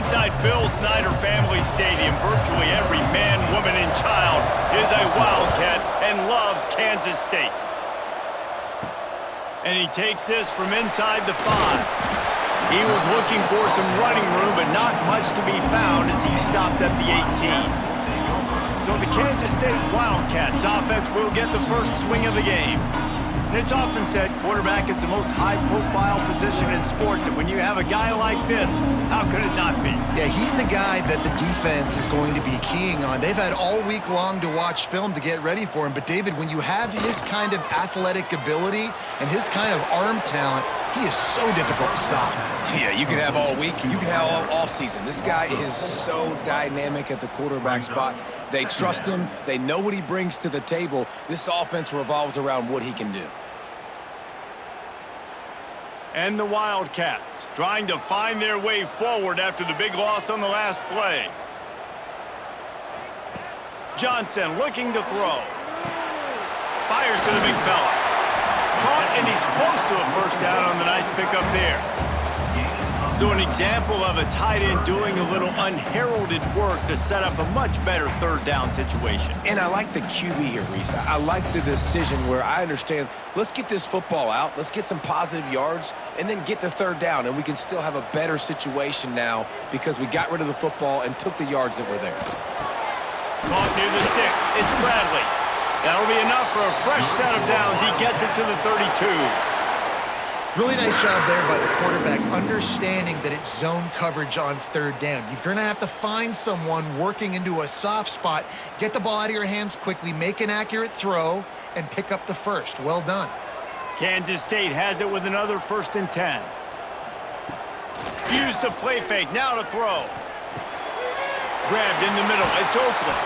Inside Bill Snyder Family Stadium, virtually every man, woman, and child is a Wildcat and loves Kansas State. And he takes this from inside the 5. He was looking for some running room, but not much to be found as he stopped at the 18. So the Kansas State Wildcats offense will get the first swing of the game. And it's often said quarterback is the most high-profile position in sports, and when you have a guy like this, how could it not be? Yeah, he's the guy that the defense is going to be keying on. They've had all week long to watch film to get ready for him, but David, when you have his kind of athletic ability and his kind of arm talent, he is so difficult to stop. Yeah, you can have all week, you can have all season. This guy is so dynamic at the quarterback spot. They trust him. They know what he brings to the table. This offense revolves around what he can do. And the Wildcats trying to find their way forward after the big loss on the last play. Johnson looking to throw. Fires to the big fella. Caught, and he's close to a first down on the nice pickup there. So an example of a tight end doing a little unheralded work to set up a much better third down situation. And I like the QB here, Reese. I like the decision where I understand, let's get this football out, let's get some positive yards, and then get to third down, and we can still have a better situation now because we got rid of the football and took the yards that were there. Caught near the sticks. It's Bradley. That'll be enough for a fresh set of downs. He gets it to the 32. Really nice job there by the quarterback, understanding that it's zone coverage on third down. You're going to have to find someone working into a soft spot, get the ball out of your hands quickly, make an accurate throw, and pick up the first. Well done. Kansas State has it with another 1st and 10. Use the play fake, now to throw. Grabbed in the middle, it's Oakland.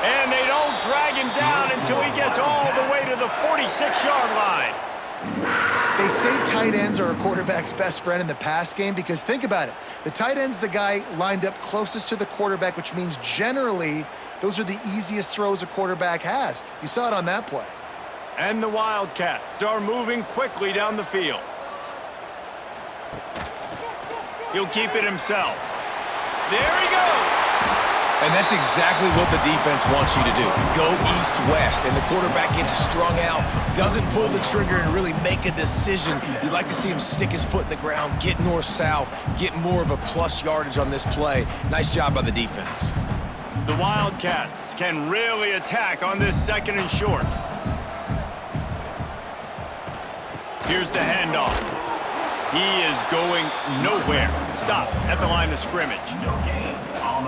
And they don't drag him down until he gets all the way to the 46-yard line. They say tight ends are a quarterback's best friend in the pass game because think about it. The tight end's the guy lined up closest to the quarterback, which means generally those are the easiest throws a quarterback has. You saw it on that play. And the Wildcats are moving quickly down the field. He'll keep it himself. There he goes. And that's exactly what the defense wants you to do. Go east-west, and the quarterback gets strung out, doesn't pull the trigger and really make a decision. You'd like to see him stick his foot in the ground, get north-south, get more of a plus yardage on this play. Nice job by the defense. The Wildcats can really attack on this 2nd and short. Here's the handoff. He is going nowhere. Stop at the line of scrimmage.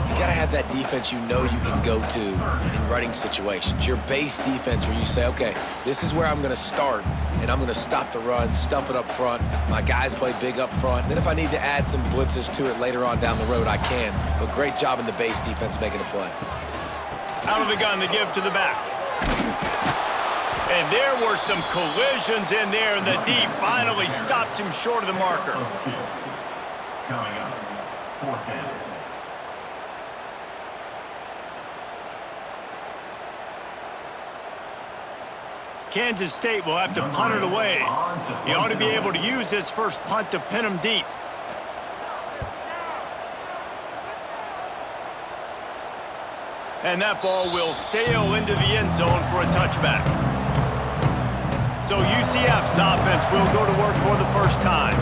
You got to have that defense you know you can go to in running situations. Your base defense where you say, okay, this is where I'm going to start, and I'm going to stop the run, stuff it up front. My guys play big up front. Then if I need to add some blitzes to it later on down the road, I can. But great job in the base defense making a play. Out of the gun to give to the back. And there were some collisions in there, and the D finally stops him short of the marker. Coming up, 4th down. Kansas State will have to punt it away. He ought to be able to use his first punt to pin him deep. And that ball will sail into the end zone for a touchback. So UCF's offense will go to work for the first time.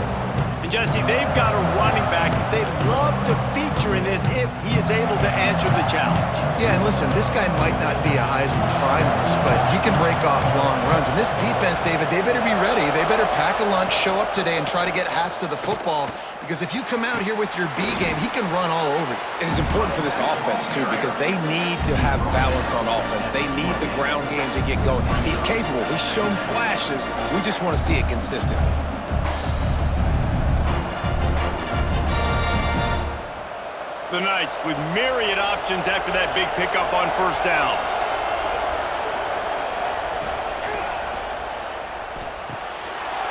And Jesse, they've got a running back that they'd love to feature in this if he is able to answer the challenge. Yeah, and listen, this guy might not be a Heisman finalist, but he can break off long runs. And this defense, David, they better be ready. They better pack a lunch, show up today, and try to get hats to the football. Because if you come out here with your B game, he can run all over you. It is important for this offense, too, because they need to have balance on offense. They need the ground game to get going. He's capable. He's shown flashes. We just want to see it consistently. The Knights with myriad options after that big pickup on 1st down.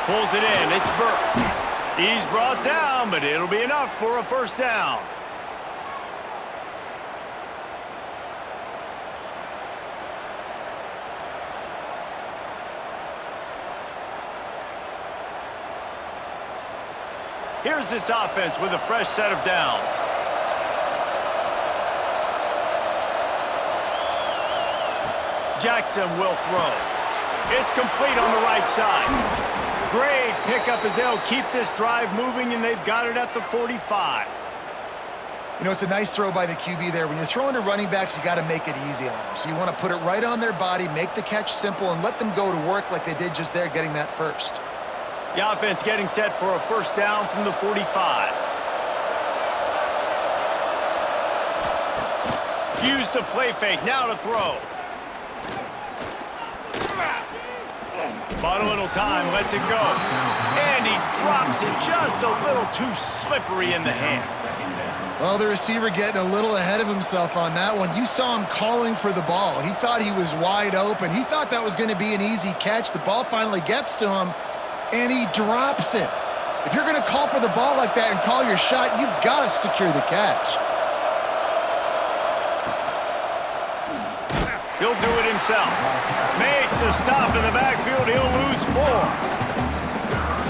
Pulls it in. It's Burke. He's brought down, but it'll be enough for a 1st down. Here's this offense with a fresh set of downs. Jackson will throw. It's complete on the right side. Great pickup as they'll keep this drive moving, and they've got it at the 45. You know, it's a nice throw by the QB there. When you're throwing to running backs, you got to make it easy on them. So you want to put it right on their body, make the catch simple, and let them go to work like they did just there, getting that first. The offense getting set for a first down from the 45. Use the play fake, now to throw. Bought a little time, lets it go. And he drops it just a little too slippery in the hands. Well, the receiver getting a little ahead of himself on that one. You saw him calling for the ball. He thought he was wide open. He thought that was going to be an easy catch. The ball finally gets to him, and he drops it. If you're going to call for the ball like that and call your shot, you've got to secure the catch. He'll do it himself. Makes a stop in the backfield. He'll lose 4.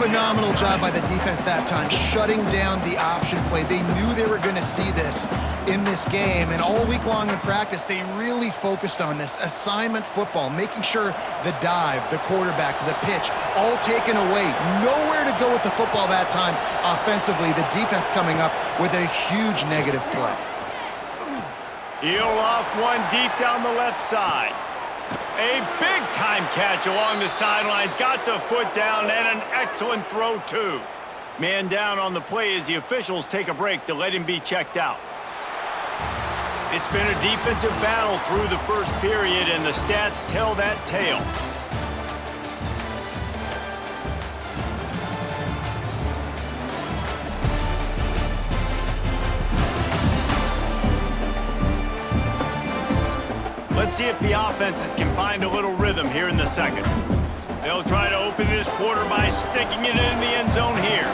Phenomenal job by the defense that time, shutting down the option play. They knew they were going to see this in this game, and all week long in practice, they really focused on this assignment football, making sure the dive, the quarterback, the pitch, all taken away. Nowhere to go with the football that time offensively. The defense coming up with a huge negative play. He'll loft one deep down the left side. A big-time catch along the sidelines. Got the foot down and an excellent throw, too. Man down on the play as the officials take a break to let him be checked out. It's been a defensive battle through the first period, and the stats tell that tale. Let's see if the offenses can find a little rhythm here in the second. They'll try to open this quarter by sticking it in the end zone here.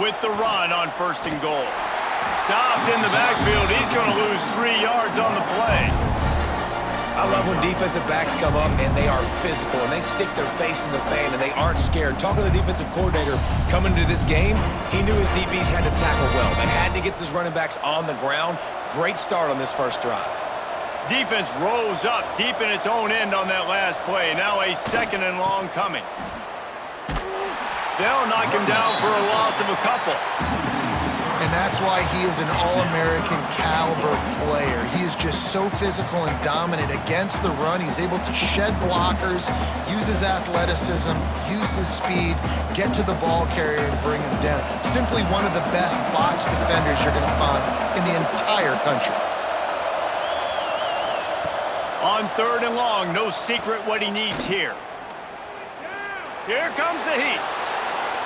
With the run on 1st and goal. Stopped in the backfield. He's going to lose 3 yards on the play. I love when defensive backs come up and they are physical and they stick their face in the fan and they aren't scared. Talking to the defensive coordinator coming to this game, he knew his DBs had to tackle well. They had to get these running backs on the ground. Great start on this first drive. Defense rose up deep in its own end on that last play. Now a 2nd and long coming. They'll knock him down for a loss of a couple. And that's why he is an All-American caliber player. He is just so physical and dominant against the run. He's able to shed blockers, use his athleticism, use his speed, get to the ball carrier and bring him down. Simply one of the best box defenders you're going to find in the entire country. On 3rd and long, no secret what he needs here. Here comes the heat.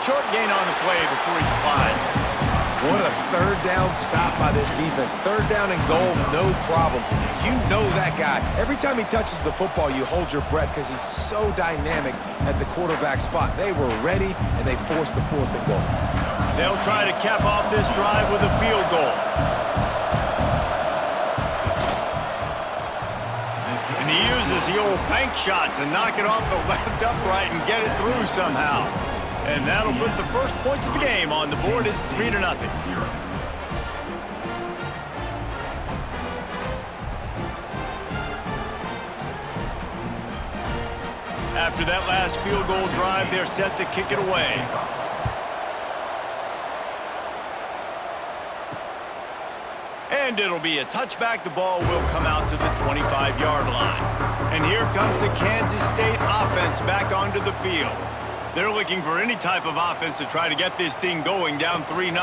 Short gain on the play before he slides. What a 3rd down stop by this defense. 3rd down and goal, no problem. You know that guy. Every time he touches the football, you hold your breath because he's so dynamic at the quarterback spot. They were ready, and they forced the 4th and goal. They'll try to cap off this drive with a field goal. And he uses the old bank shot to knock it off the left upright and get it through somehow. And that'll put the first points of the game on the board. It's 3-0. After that last field goal drive, they're set to kick it away. And it'll be a touchback. The ball will come out to the 25-yard line. And here comes the Kansas State offense back onto the field. They're looking for any type of offense to try to get this thing going down 3-0.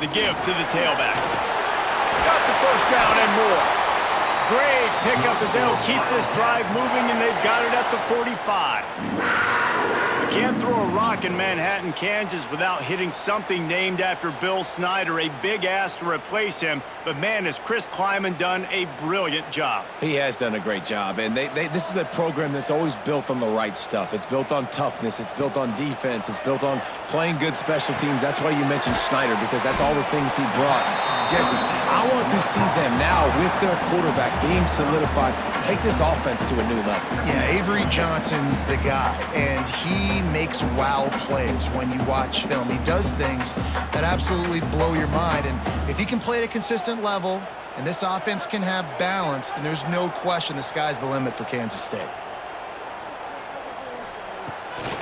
The give to the tailback. Got the first down and more. Great pickup as they'll keep this drive moving, and they've got it at the 45. You can't throw a rock in Manhattan, Kansas without hitting something named after Bill Snyder, a big ass to replace him. But man, has Chris Kleiman done a brilliant job. He has done a great job, and this is a program that's always built on the right stuff. It's built on toughness. It's built on defense. It's built on playing good special teams. That's why you mentioned Snyder, because that's all the things he brought. Jesse, I want to see them now with their quarterback being solidified, take this offense to a new level. Yeah, Avery Johnson's the guy, and he makes wow plays when you watch film. He does things that absolutely blow your mind, and if he can play at a consistent level, and this offense can have balance, then there's no question the sky's the limit for Kansas State.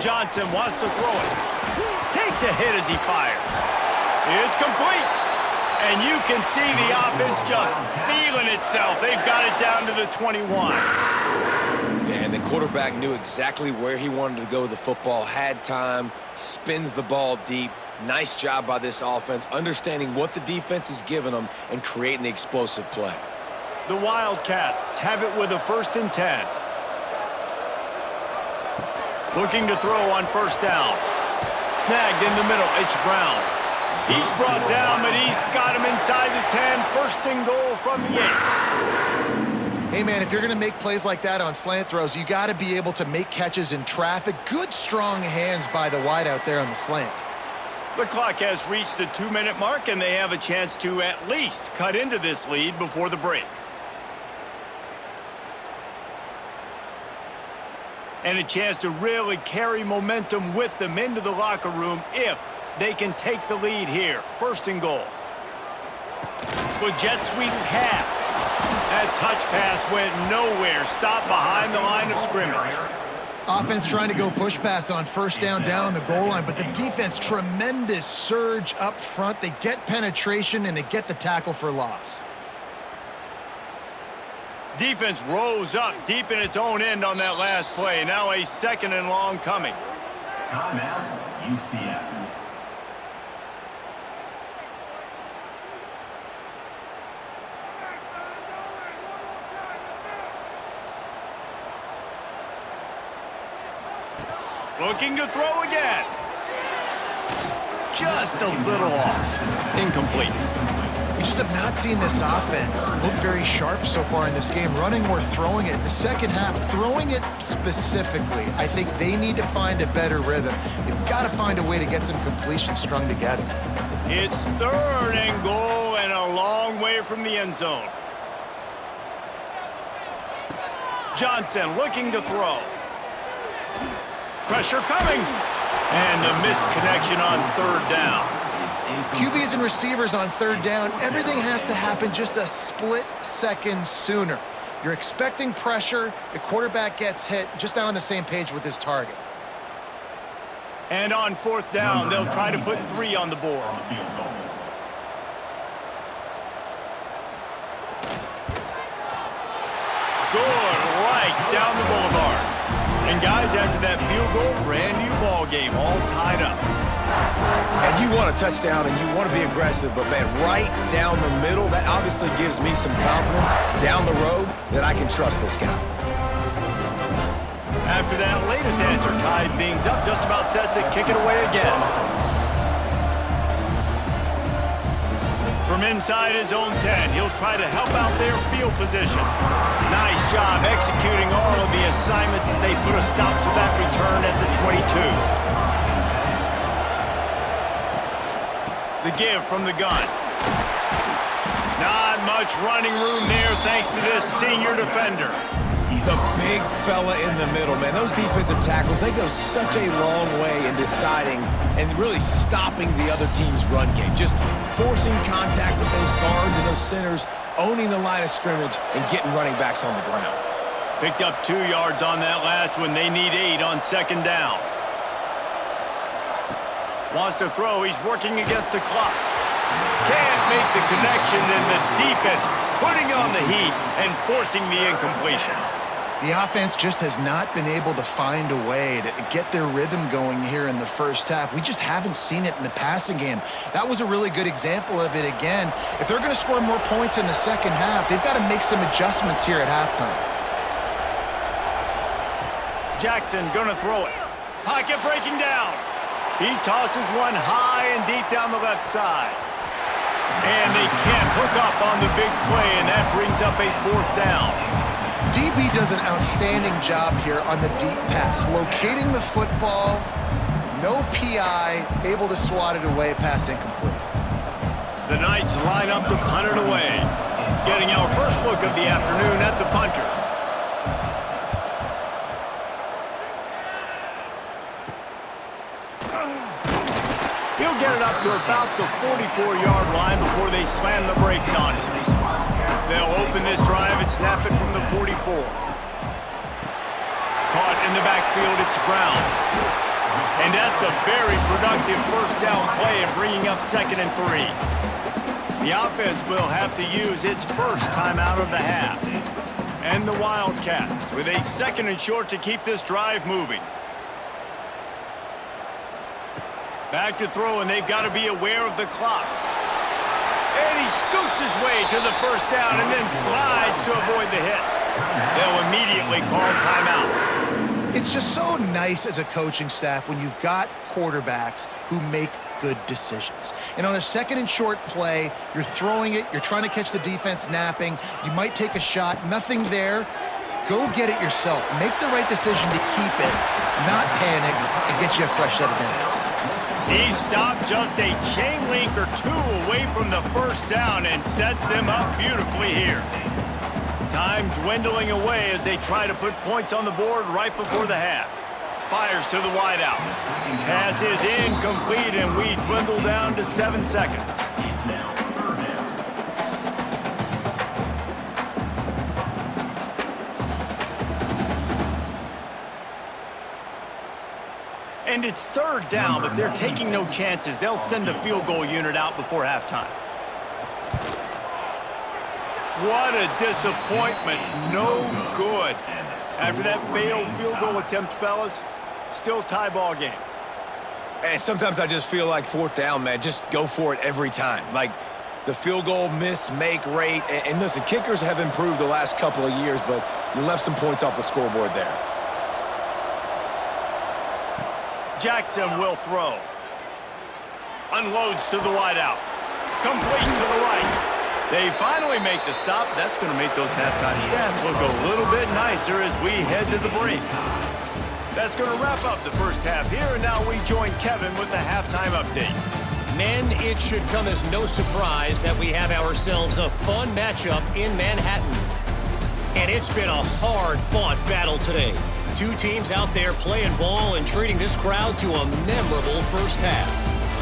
Johnson wants to throw it. Takes a hit as he fires. It's complete. And you can see the offense just feeling itself. They've got it down to the 21. And the quarterback knew exactly where he wanted to go with the football, had time, spins the ball deep. Nice job by this offense, understanding what the defense is giving them and creating the explosive play. The Wildcats have it with a 1st and 10. Looking to throw on 1st down. Snagged in the middle, it's Brown. He's brought down, but he's got him inside the 10. 1st and goal from the 8. Hey, man, if you're going to make plays like that on slant throws, you got to be able to make catches in traffic. Good, strong hands by the wideout there on the slant. The clock has reached the 2-minute mark, and they have a chance to at least cut into this lead before the break. And a chance to really carry momentum with them into the locker room if they can take the lead here. 1st and goal. With jet sweep pass. That touch pass went nowhere. Stopped behind the line of scrimmage. Offense trying to go push pass on 1st down on the goal line, but the defense, tremendous surge up front. They get penetration, and they get the tackle for loss. Defense rose up deep in its own end on that last play. Now a 2nd and long coming. Timeout, UCF. Looking to throw again. Just a little off. Incomplete. We just have not seen this offense look very sharp so far in this game. Running or throwing it. In the second half, throwing it specifically, I think they need to find a better rhythm. They've got to find a way to get some completion strung together. It's 3rd and goal and a long way from the end zone. Johnson looking to throw. Pressure coming. And the misconnection on 3rd down. QBs and receivers on 3rd down, everything has to happen just a split second sooner. You're expecting pressure, the quarterback gets hit, just not on the same page with his target. And on 4th down, they'll try to put 3 on the board. Good, right down the boulevard. And guys, after that field goal, brand new ball game, all tied up. And you want a touchdown and you want to be aggressive, but man, right down the middle, that obviously gives me some confidence down the road that I can trust this guy. After that latest answer tied things up, just about set to kick it away again. From inside his own 10, he'll try to help out their field position. Nice job executing all of the assignments as they put a stop to that return at the 22. The give from the gun. Not much running room there thanks to this senior defender. The big fella in the middle, man. Those defensive tackles, they go such a long way in deciding and really stopping the other team's run game. Just forcing contact with those guards and those centers, owning the line of scrimmage, and getting running backs on the ground. Picked up 2 yards on that last one. They need 8 on 2nd down. Wants to throw. He's working against the clock. Can't make the connection, and the defense putting on the heat and forcing the incompletion. The offense just has not been able to find a way to get their rhythm going here in the first half. We just haven't seen it in the passing game. That was a really good example of it again. If they're going to score more points in the second half, they've got to make some adjustments here at halftime. Jackson gonna throw it. Pocket breaking down. He tosses one high and deep down the left side. And they can't hook up on the big play, and that brings up a 4th down. DB does an outstanding job here on the deep pass, locating the football, no PI, able to swat it away, pass incomplete. The Knights line up to punt it away. Getting our first look of the afternoon at the punter. He'll get it up to about the 44-yard line before they slam the brakes on it. They'll open this drive and snap it from the 44. Caught in the backfield, it's Brown. And that's a very productive first down play and bringing up 2nd and 3. The offense will have to use its first timeout of the half. And the Wildcats with a 2nd and short to keep this drive moving. Back to throw, and they've got to be aware of the clock. And he scoots his way to the first down and then slides to avoid the hit. They'll immediately call timeout. It's just so nice as a coaching staff when you've got quarterbacks who make good decisions. And on a 2nd and short play, you're throwing it, you're trying to catch the defense napping, you might take a shot, nothing there. Go get it yourself. Make the right decision to keep it, not panic, and get you a fresh set of hands. He stopped just a chain link or two away from the first down and sets them up beautifully here. Time dwindling away as they try to put points on the board right before the half. Fires to the wideout. Pass is incomplete, and we dwindle down to 7 seconds. And it's 3rd down, but they're taking no chances. They'll send the field goal unit out before halftime. What a disappointment. No good. After that failed field goal attempt, fellas, still tie ball game. And sometimes I just feel like 4th down, man. Just go for it every time. Like the field goal miss-make rate. And listen, kickers have improved the last couple of years, but you left some points off the scoreboard there. Jackson will throw. Unloads to the wideout. Complete to the right. They finally make the stop. That's going to make those halftime stats look a little bit nicer as we head to the break. That's going to wrap up the first half here, and now we join Kevin with the halftime update. Men, it should come as no surprise that we have ourselves a fun matchup in Manhattan. And it's been a hard-fought battle today. Two teams out there playing ball and treating this crowd to a memorable first half.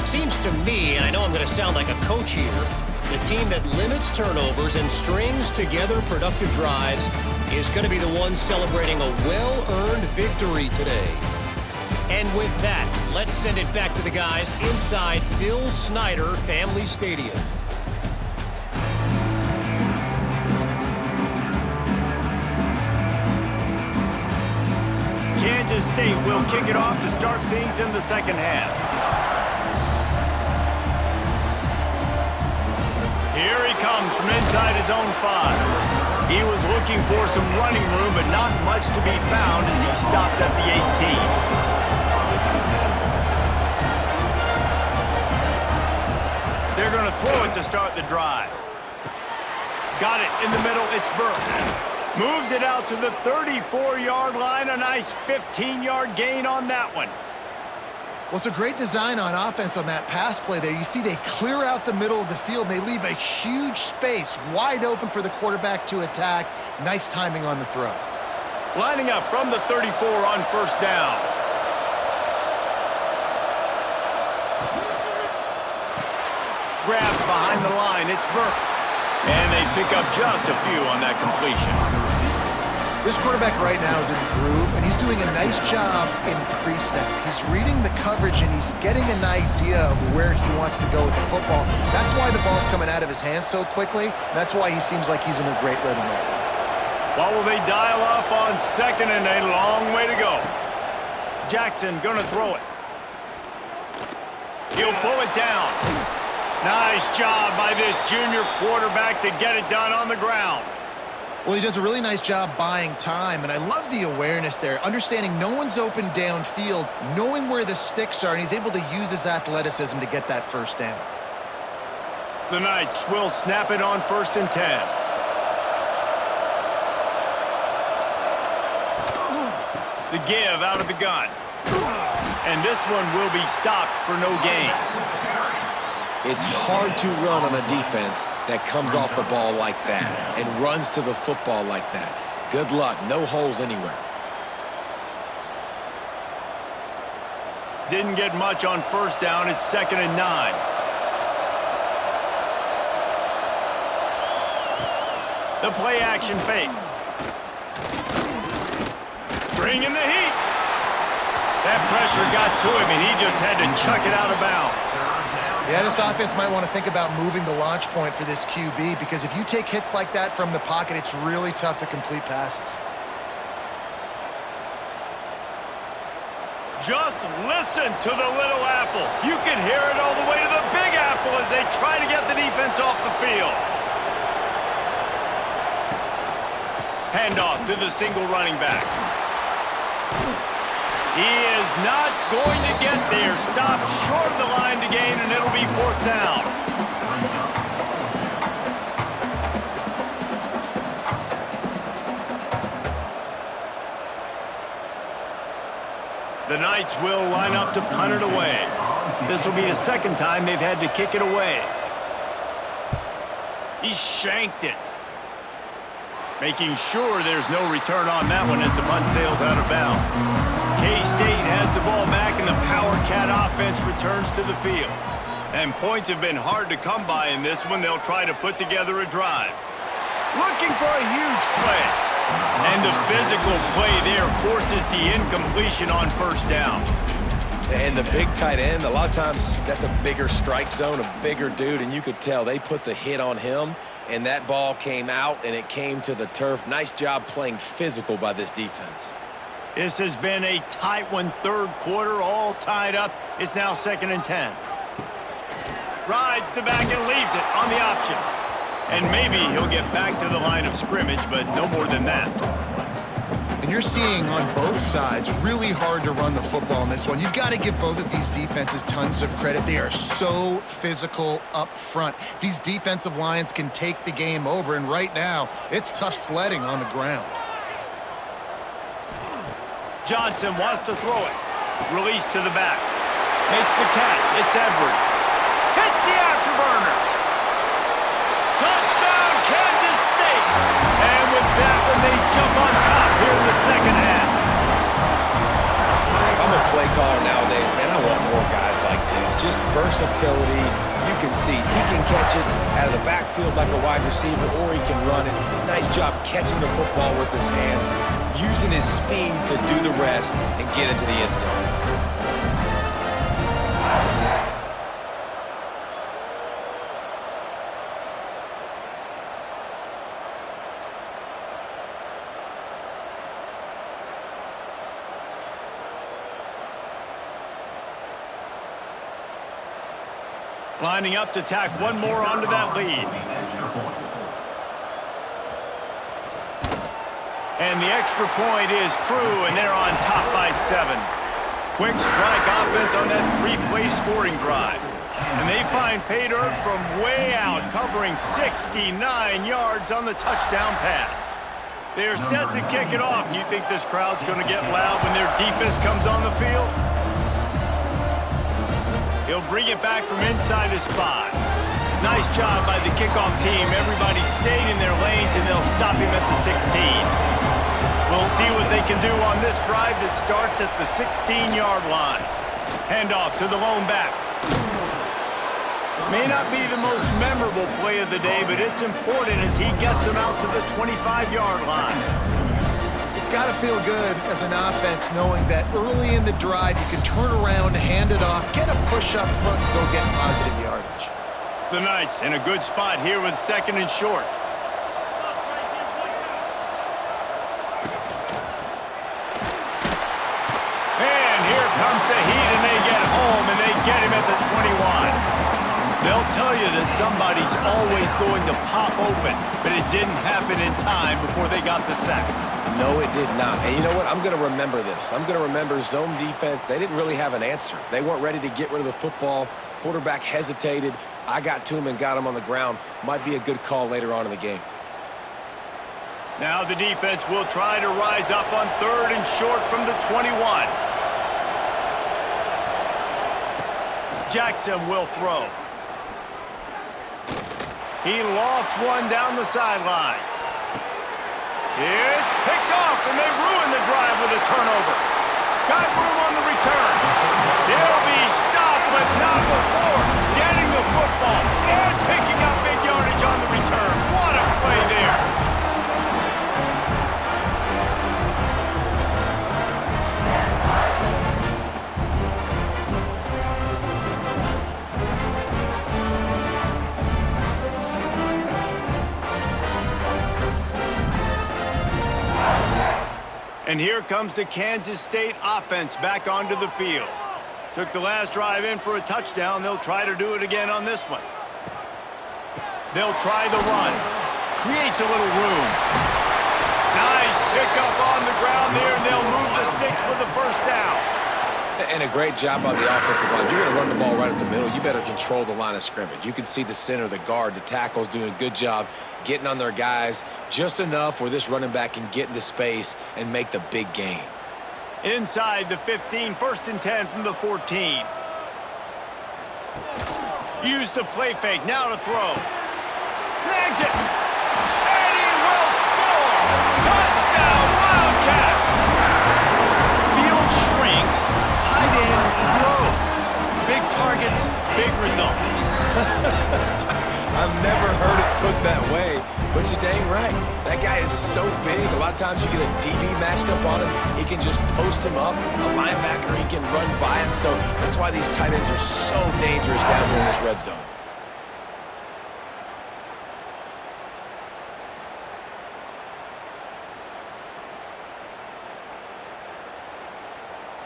Seems to me, and I know I'm going to sound like a coach here, the team that limits turnovers and strings together productive drives is going to be the one celebrating a well-earned victory today. And with that, let's send it back to the guys inside Bill Snyder Family Stadium. Kansas State will kick it off to start things in the second half. Here he comes from inside his own 5. He was looking for some running room, but not much to be found as he stopped at the 18. They're going to throw it to start the drive. Got it in the middle. It's Burke. Moves it out to the 34-yard line. A nice 15-yard gain on that one. Well, it's a great design on offense on that pass play there. You see they clear out the middle of the field, and they leave a huge space wide open for the quarterback to attack. Nice timing on the throw. Lining up from the 34 on first down. Grabbed behind the line. It's Burke. And they pick up just a few on that completion. This quarterback right now is in a groove, and he's doing a nice job in pre-snap. He's reading the coverage, and he's getting an idea of where he wants to go with the football. That's why the ball's coming out of his hands so quickly. That's why he seems like he's in a great rhythm right now. What will they dial up on second and a long way to go? Jackson gonna throw it. He'll pull it down. Nice job by this junior quarterback to get it done on the ground. Well, he does a really nice job buying time, and I love the awareness there, understanding no one's open downfield, knowing where the sticks are, and he's able to use his athleticism to get that first down. The Knights will snap it on 1st and 10. The give out of the gun. And this one will be stopped for no gain. It's hard to run on a defense that comes off the ball like that and runs to the football like that. Good luck. No holes anywhere. Didn't get much on first down. It's 2nd and 9. The play action fake. Bringing the heat. That pressure got to him, and he just had to chuck it out of bounds. Yeah, this offense might want to think about moving the launch point for this QB, because if you take hits like that from the pocket, it's really tough to complete passes. Just listen to the little apple. You can hear it all the way to the big apple as they try to get the defense off the field. Handoff to the single running back. He is not going to get there. Stopped short of the line to gain, and it'll be 4th down. The Knights will line up to punt it away. This will be the 2nd time they've had to kick it away. He shanked it. Making sure there's no return on that one as the punt sails out of bounds. K-State has the ball back, and the Power Cat offense returns to the field. And points have been hard to come by in this one. They'll try to put together a drive. Looking for a huge play. And the physical play there forces the incompletion on 1st down. And the big tight end, a lot of times that's a bigger strike zone, a bigger dude, and you could tell they put the hit on him, and that ball came out, and it came to the turf. Nice job playing physical by this defense. This has been a tight one, 3rd quarter, all tied up. It's now 2nd and 10. Rides the back and leaves it on the option. And maybe he'll get back to the line of scrimmage, but no more than that. And you're seeing on both sides really hard to run the football in this one. You've got to give both of these defenses tons of credit. They are so physical up front. These defensive lines can take the game over, and right now, it's tough sledding on the ground. Johnson wants to throw it. Release to the back. Makes the catch. It's Edwards. Hits the afterburners. Touchdown, Kansas State. And with that one, they jump on top here in the 2nd half. If I'm a play caller nowadays, man, I want more guys like this. Just versatility. You can see he can catch it out of the backfield like a wide receiver, or he can run it. Nice job catching the football with his hands, using his speed to do the rest and get into the end zone. Lining up to tack one more onto that lead. And the extra point is true, and they're on top by 7. Quick strike offense on that 3-play scoring drive. And they find pay dirt from way out, covering 69 yards on the touchdown pass. They're set to kick it off, and you think this crowd's going to get loud when their defense comes on the field? He'll bring it back from inside his 5. Nice job by the kickoff team. Everybody stayed in their lanes, and they'll stop him at the 16. We'll see what they can do on this drive that starts at the 16-yard line. Handoff to the lone back. May not be the most memorable play of the day, but it's important as he gets them out to the 25-yard line. It's got to feel good as an offense knowing that early in the drive you can turn around, hand it off, get a push up front, and go get positive yardage. The Knights in a good spot here with 2nd and short. And here comes the heat, and they get home, and they get him at the 21. They'll tell you that somebody's always going to pop open, but it didn't happen in time before they got the sack. No, it did not. And you know what? I'm going to remember this. I'm going to remember zone defense. They didn't really have an answer. They weren't ready to get rid of the football. Quarterback hesitated. I got to him and got him on the ground. Might be a good call later on in the game. Now the defense will try to rise up on 3rd and short from the 21. Jackson will throw. He lofts one down the sideline. It's picked off, and they ruin the drive with a turnover. Got room on the return. They'll be stopped, but not before getting the football and picking up big yardage on the return. What a play there. And here comes the Kansas State offense back onto the field. Took the last drive in for a touchdown. They'll try to do it again on this one. They'll try the run. Creates a little room. Nice pickup on the ground there, and they'll move the sticks for the first down. And a great job on the offensive line. If you're going to run the ball right at the middle, you better control the line of scrimmage. You can see the center, the guard, the tackles doing a good job getting on their guys just enough where this running back can get into space and make the big gain. Inside the 15, 1st and 10 from the 14. Use the play fake, now to throw. Snags it. And he will score. Touchdown, Wildcats. Field shrinks, tight end grows. Big targets, big results. I've never heard it put that way, but you're dang right. That guy is so big. A lot of times you get a DB matched up on him. He can just post him up. A linebacker, he can run by him. So that's why these tight ends are so dangerous down here in this red zone.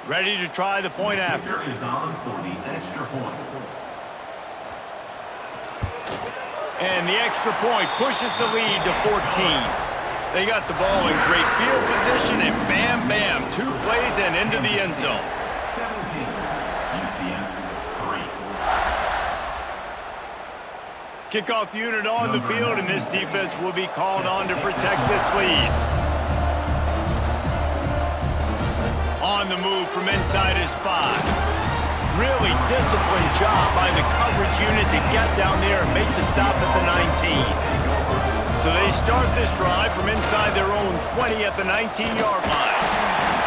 Ready to try the point after. Is on for the extra point. And the extra point pushes the lead to 14. They got the ball in great field position, and bam, bam, 2 plays and into the end zone. 17, UCF 3. Kickoff unit on the field, and this defense will be called on to protect this lead. On the move from inside is 5. Really disciplined job by the coverage unit to get down there and make the stop at the 19. So they start this drive from inside their own 20 at the 19-yard line.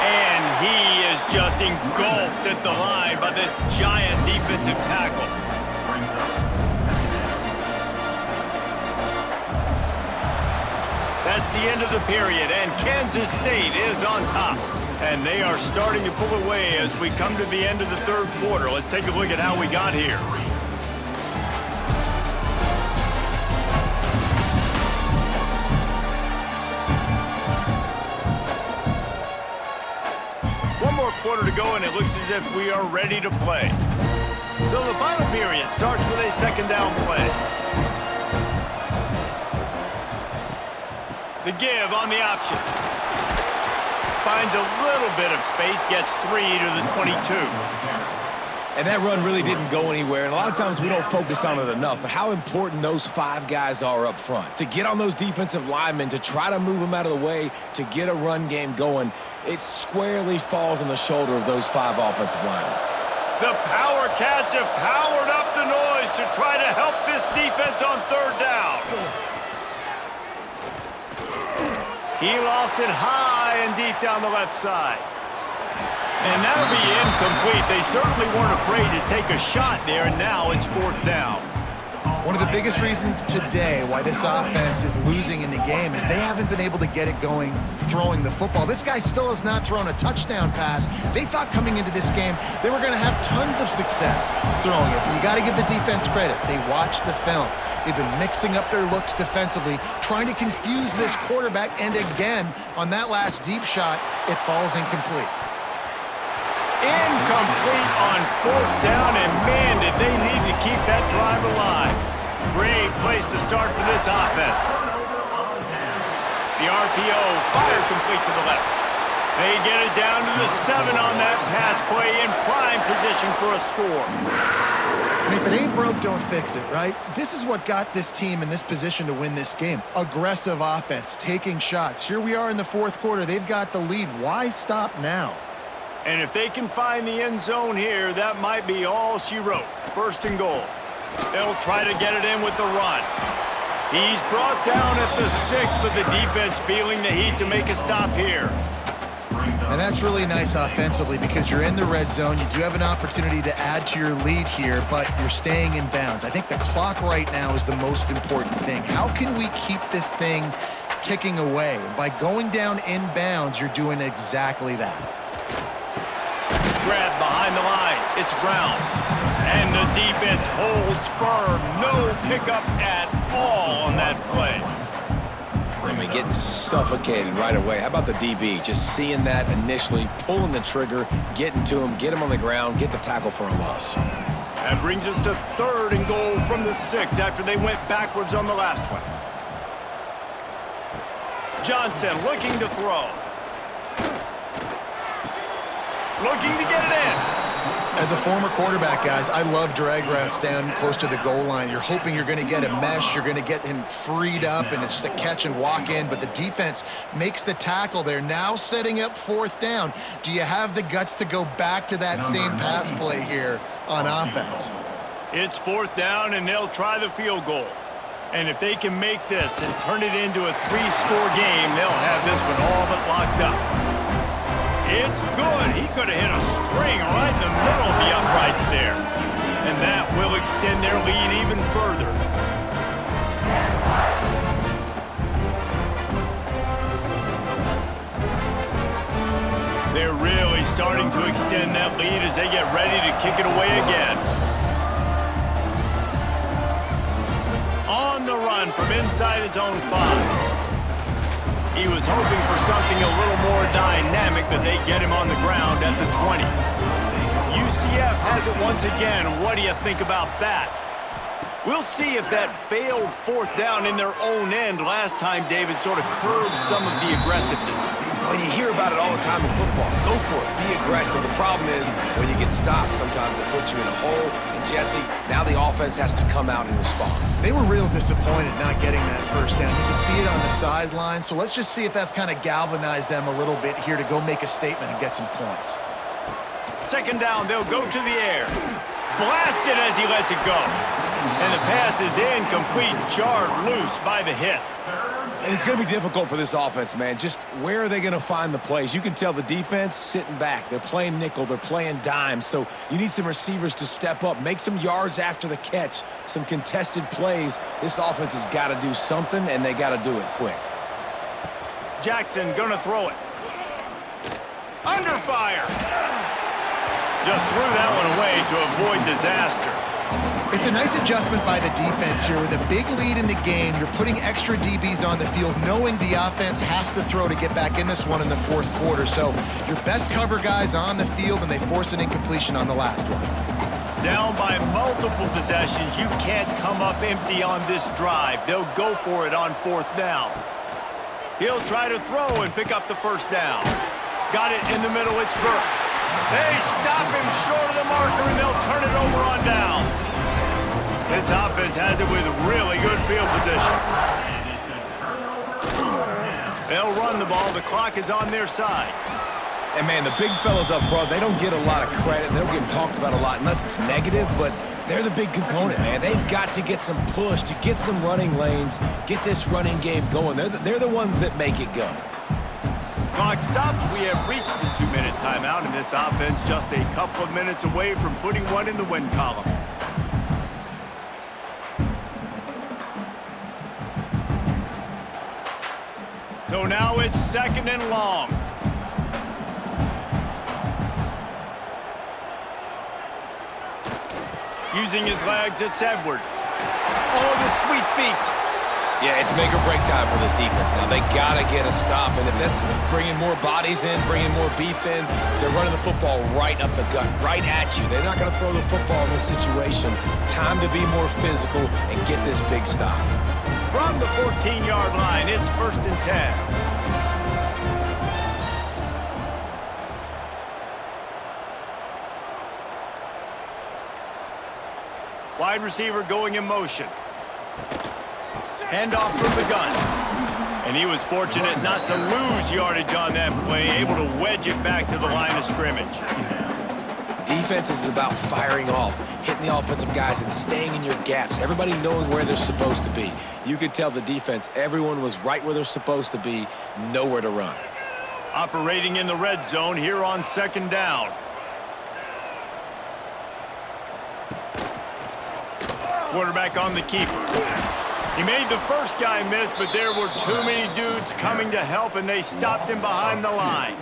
And he is just engulfed at the line by this giant defensive tackle. That's the end of the period, and Kansas State is on top. And they are starting to pull away as we come to the end of the 3rd quarter. Let's take a look at how we got here. One more quarter to go, and it looks as if we are ready to play. So the final period starts with a 2nd down play. The give on the option. Finds a little bit of space, gets 3 to the 22. And that run really didn't go anywhere, and a lot of times we don't focus on it enough, but how important those 5 guys are up front. To get on those defensive linemen, to try to move them out of the way, to get a run game going, it squarely falls on the shoulder of those 5 offensive linemen. The Power Cats have powered up the noise to try to help this defense on 3rd down. He lofts it high and deep down the left side. And that'll be incomplete. They certainly weren't afraid to take a shot there, and now it's 4th down. One of the biggest reasons today why this offense is losing in the game is they haven't been able to get it going throwing the football. This guy still has not thrown a touchdown pass. They thought coming into this game they were going to have tons of success throwing it. You got to give the defense credit. They watched the film. They've been mixing up their looks defensively, trying to confuse this quarterback, and again, on that last deep shot, it falls incomplete. Incomplete on 4th down, and man, did they need to keep that drive alive. Great place to start for this offense. The RPO, fire complete to the left. They get it down to the 7 on that pass play, in prime position for a score. And if it ain't broke, don't fix it, right? This is what got this team in this position to win this game. Aggressive offense, taking shots. Here we are in the 4th quarter. They've got the lead. Why stop now? And if they can find the end zone here, that might be all she wrote. 1st and goal. They'll try to get it in with the run. He's brought down at the 6, but the defense feeling the heat to make a stop here. And that's really nice offensively because you're in the red zone. You do have an opportunity to add to your lead here, but you're staying in bounds. I think the clock right now is the most important thing. How can we keep this thing ticking away? By going down in bounds, you're doing exactly that. Grab behind the line. It's Brown. And the defense holds firm. No pickup at all on that play. I mean, getting suffocated right away. How about the DB? Just seeing that initially, pulling the trigger, getting to him, get him on the ground, get the tackle for a loss. That brings us to 3rd and goal from the 6 after they went backwards on the last one. Johnson looking to throw. Looking to get it in. As a former quarterback, guys, I love drag routes down close to the goal line. You're hoping you're going to get a mesh, you're going to get him freed up, and it's just a catch and walk in, but the defense makes the tackle there. Now setting up 4th down. Do you have the guts to go back to that same pass play here on offense? It's 4th down, and they'll try the field goal. And if they can make this and turn it into a 3-score game, they'll have this one all but locked up. It's good. He could have hit a string right in the middle of the uprights there. And that will extend their lead even further. They're really starting to extend that lead as they get ready to kick it away again. On the run from inside his own 5. He was hoping for something a little more dynamic, but they get him on the ground at the 20. UCF has it once again. What do you think about that? We'll see if that failed 4th down in their own end last time, David, sort of curbed some of the aggressiveness. Well, you hear about it all the time in football. Go for it. Be aggressive. The problem is when you get stopped, sometimes it puts you in a hole. And, Jesse, now the offense has to come out and respond. They were real disappointed not getting that 1st down. You can see it on the sideline. So let's just see if that's kind of galvanized them a little bit here to go make a statement and get some points. 2nd down, they'll go to the air. Blasted as he lets it go. And the pass is incomplete, jarred loose by the hit. And it's going to be difficult for this offense, man. Just where are they going to find the plays? You can tell the defense sitting back. They're playing nickel. They're playing dime. So you need some receivers to step up, make some yards after the catch, some contested plays. This offense has got to do something, and they got to do it quick. Jackson going to throw it. Under fire. Just threw that one away to avoid disaster. It's a nice adjustment by the defense here. With a big lead in the game, you're putting extra DBs on the field, knowing the offense has to throw to get back in this one in the 4th quarter. So your best cover guys on the field, and they force an incompletion on the last one. Down by multiple possessions, you can't come up empty on this drive. They'll go for it on 4th down. He'll try to throw and pick up the 1st down. Got it in the middle, it's Burke. They stop him short of the marker, and they'll turn it over on downs. This offense has it with really good field position. They'll run the ball. The clock is on their side. And, man, the big fellas up front, they don't get a lot of credit. They don't get talked about a lot unless it's negative, but they're the big component, man. They've got to get some push, to get some running lanes, get this running game going. They're the ones that make it go. Clock stops. We have reached the 2-minute timeout, and this offense just a couple of minutes away from putting one in the win column. So now it's 2nd and long. Using his legs, it's Edwards. Oh, the sweet feet. Yeah, it's make or break time for this defense now. They got to get a stop, and if that's bringing more bodies in, bringing more beef in, they're running the football right up the gut, right at you. They're not going to throw the football in this situation. Time to be more physical and get this big stop. From the 14-yard line, it's 1st and 10. Wide receiver going in motion. Handoff from the gun. And he was fortunate not to lose yardage on that play, able to wedge it back to the line of scrimmage. Defense is about firing off, hitting the offensive guys and staying in your gaps, everybody knowing where they're supposed to be. You could tell the defense, everyone was right where they're supposed to be, nowhere to run. Operating in the red zone here on 2nd down. Quarterback on the keeper. He made the first guy miss, but there were too many dudes coming to help, and they stopped him behind the line.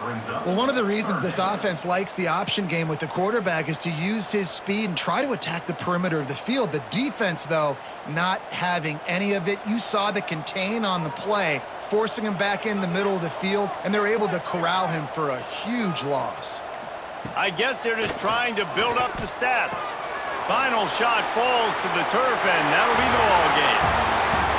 brings up. Well, one of the reasons this offense likes the option game with the quarterback is to use his speed and try to attack the perimeter of the field. The defense, though, not having any of it. You saw the contain on the play, forcing him back in the middle of the field, and they're able to corral him for a huge loss. I guess they're just trying to build up the stats. Final shot falls to the turf, and that'll be the ball game.